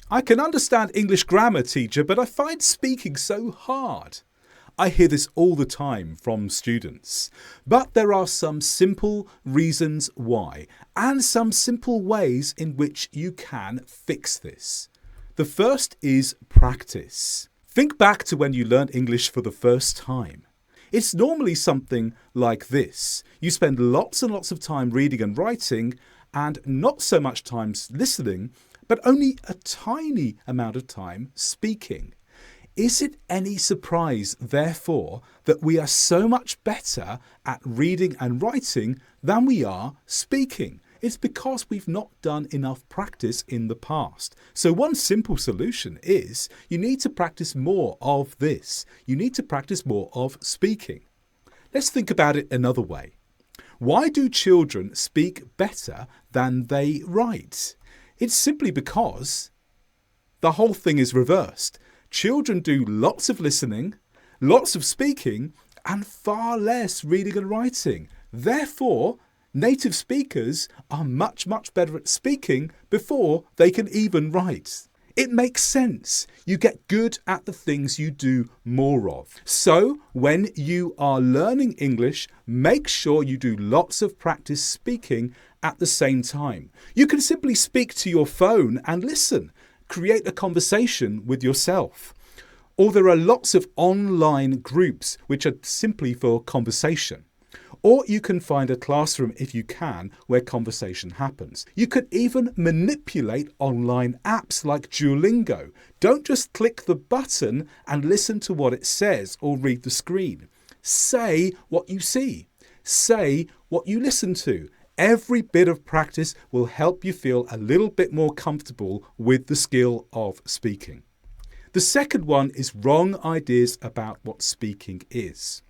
I can understand English grammar, teacher, but I find speaking so hard. I hear this all the time from students. But there are some simple reasons why, and some simple ways in which you can fix this. The first is practice. Think back to when you learned English for the first time. It's normally something like this. You spend lots and lots of time reading and writing, and not so much time listening, but only a tiny amount of time speaking. Is it any surprise, therefore, that we are so much better at reading and writing than we are speaking? It's because we've not done enough practice in the past. So one simple solution is you need to practice more of this. You need to practice more of speaking. Let's think about it another way. Why do children speak better than they write? It's simply because the whole thing is reversed. Children do lots of listening, lots of speaking, and far less reading and writing. Therefore, native speakers are much better at speaking before they can even write. It makes sense. You get good at the things you do more of. So, when you are learning English, make sure you do lots of practice speaking at the same time. You can simply speak to your phone and listen. Create a conversation with yourself. Or there are lots of online groups which are simply for conversation. Or you can find a classroom, if you can, where conversation happens. You could even manipulate online apps like Duolingo. Don't just click the button and listen to what it says or read the screen. Say what you see. Say what you listen to. Every bit of practice will help you feel a little bit more comfortable with the skill of speaking. The second one is wrong ideas about what speaking is.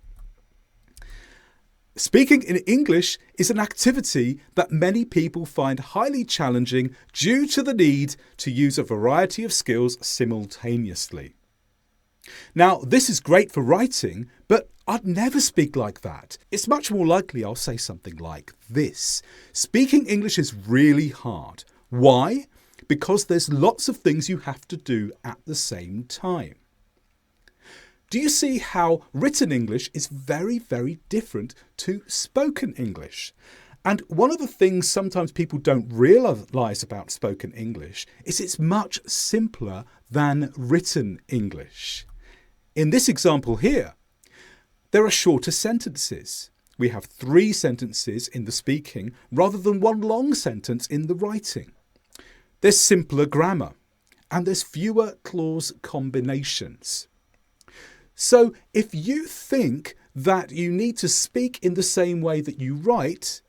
Speaking in English is an activity that many people find highly challenging due to the need to use a variety of skills simultaneously. Now, this is great for writing, but I'd never speak like that. It's much more likely I'll say something like this. Speaking English is really hard. Why? Because there's lots of things you have to do at the same time. Do you see how written English is very different to spoken English? And one of the things sometimes people don't realise about spoken English is it's much simpler than written English. In this example here, there are shorter sentences. We have 3 sentences in the speaking rather than one long sentence in the writing. There's simpler grammar and there's fewer clause combinations. So if you think that you need to speak in the same way that you write,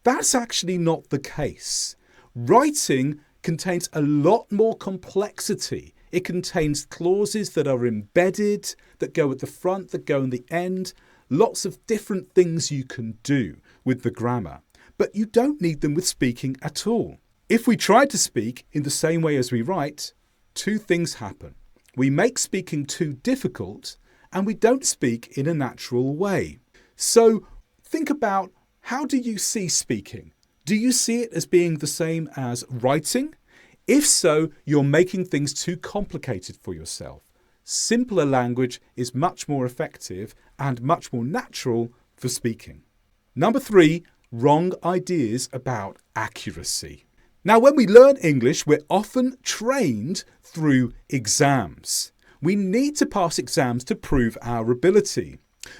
that's actually not the case. Writing contains a lot more complexity. It contains clauses that are embedded, that go at the front, that go in the end. Lots of different things you can do with the grammar, but you don't need them with speaking at all. If we try to speak in the same way as we write, 2 things happen. We make speaking too difficult, and we don't speak in a natural way. So think about, how do you see speaking? Do you see it as being the same as writing? If so, you're making things too complicated for yourself. Simpler language is much more effective and much more natural for speaking. Number 3, wrong ideas about accuracy. Now, when we learn English, we're often trained through exams. We need to pass exams to prove our ability.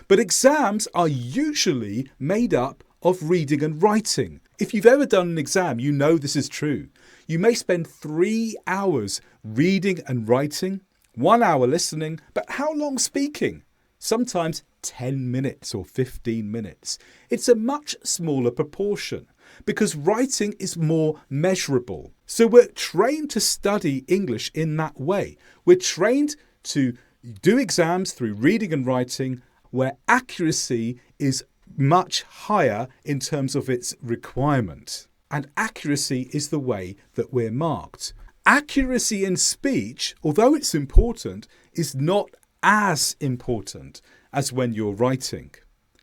But exams are usually made up of reading and writing. If you've ever done an exam, you know this is true. You may spend 3 hours reading and writing, 1 hour listening, but how long speaking? Sometimes 10 minutes or 15 minutes. It's a much smaller proportion because writing is more measurable. So we're trained to study English in that way. We're trained to do exams through reading and writing where accuracy is much higher in terms of its requirement. And accuracy is the way that we're marked. Accuracy in speech, although it's important, is not as important as when you're writing.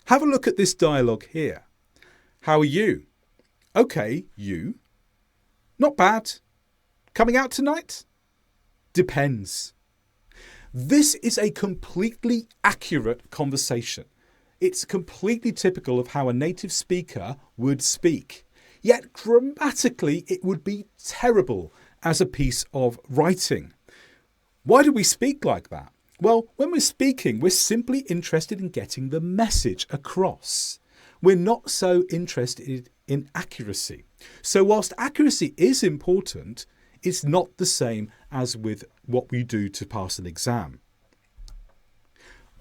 Have a look at this dialogue here. How are you? Okay, you. Not bad. Coming out tonight? depends. This is a completely accurate conversation. It's completely typical of how a native speaker would speak. Yet grammatically, it would be terrible as a piece of writing. Why do we speak like that? Well, when we're speaking, we're simply interested in getting the message across. We're not so interested in accuracy. So whilst accuracy is important, it's not the same as with what we do to pass an exam.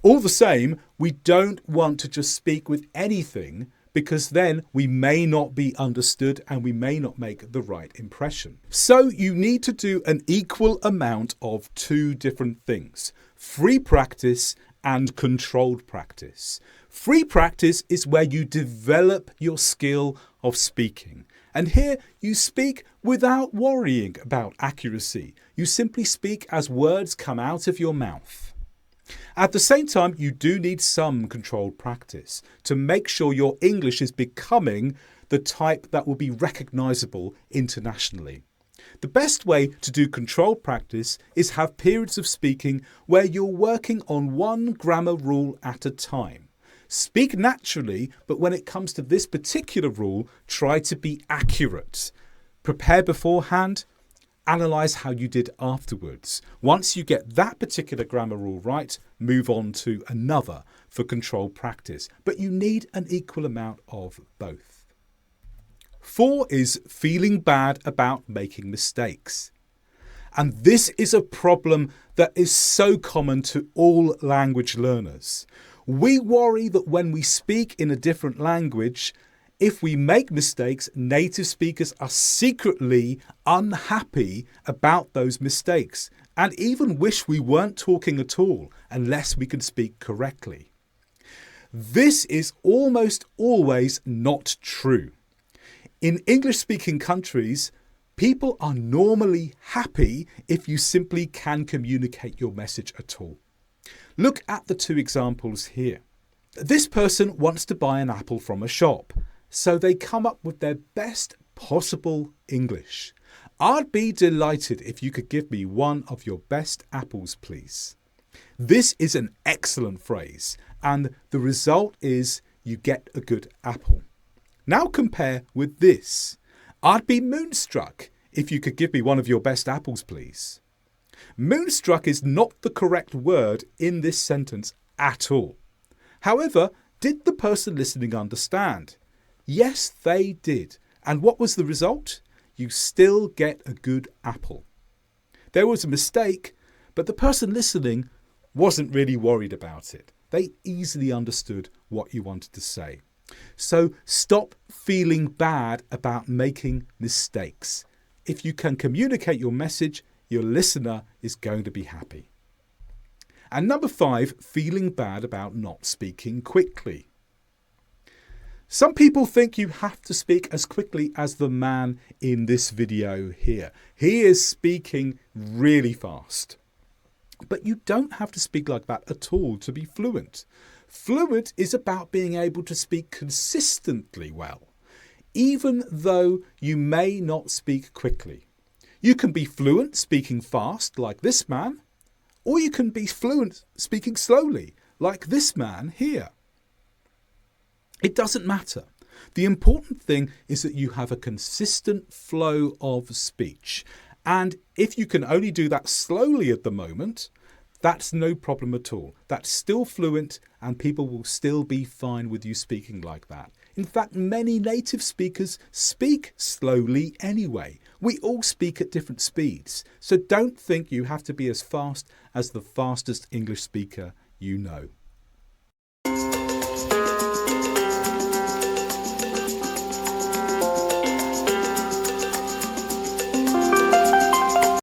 All the same, we don't want to just speak with anything, because then we may not be understood and we may not make the right impression. So you need to do an equal amount of two different things: free practice and controlled practice. Free practice is where you develop your skill of speaking. And here you speak without worrying about accuracy. You simply speak as words come out of your mouth. At the same time, you do need some controlled practice to make sure your English is becoming the type that will be recognisable internationally. The best way to do controlled practice is have periods of speaking where you're working on one grammar rule at a time. Speak naturally, but when it comes to this particular rule, try to be accurate. Prepare beforehand. Analyse how you did afterwards. Once you get that particular grammar rule right, move on to another for controlled practice. But you need an equal amount of both. 4 is feeling bad about making mistakes. And this is a problem that is so common to all language learners. We worry that when we speak in a different language, if we make mistakes, native speakers are secretly unhappy about those mistakes and even wish we weren't talking at all unless we can speak correctly. This is almost always not true. In English-speaking countries, people are normally happy if you simply can communicate your message at all. Look at the two examples here. This person wants to buy an apple from a shop, so they come up with their best possible English. I'd be delighted if you could give me one of your best apples, please. This is an excellent phrase, and the result is you get a good apple. Now compare with this. I'd be moonstruck if you could give me one of your best apples, please. Moonstruck is not the correct word in this sentence at all. However, did the person listening understand? Yes, they did. And what was the result? You still get a good apple. There was a mistake, but the person listening wasn't really worried about it. They easily understood what you wanted to say. So stop feeling bad about making mistakes. If you can communicate your message, your listener is going to be happy. And number 5, feeling bad about not speaking quickly. Some people think you have to speak as quickly as the man in this video here. He is speaking really fast. But you don't have to speak like that at all to be fluent. Fluent is about being able to speak consistently well, even though you may not speak quickly. You can be fluent speaking fast, like this man, or you can be fluent speaking slowly, like this man here. It doesn't matter. The important thing is that you have a consistent flow of speech. And if you can only do that slowly at the moment, that's no problem at all. That's still fluent and people will still be fine with you speaking like that. In fact, many native speakers speak slowly anyway. We all speak at different speeds. So don't think you have to be as fast as the fastest English speaker you know.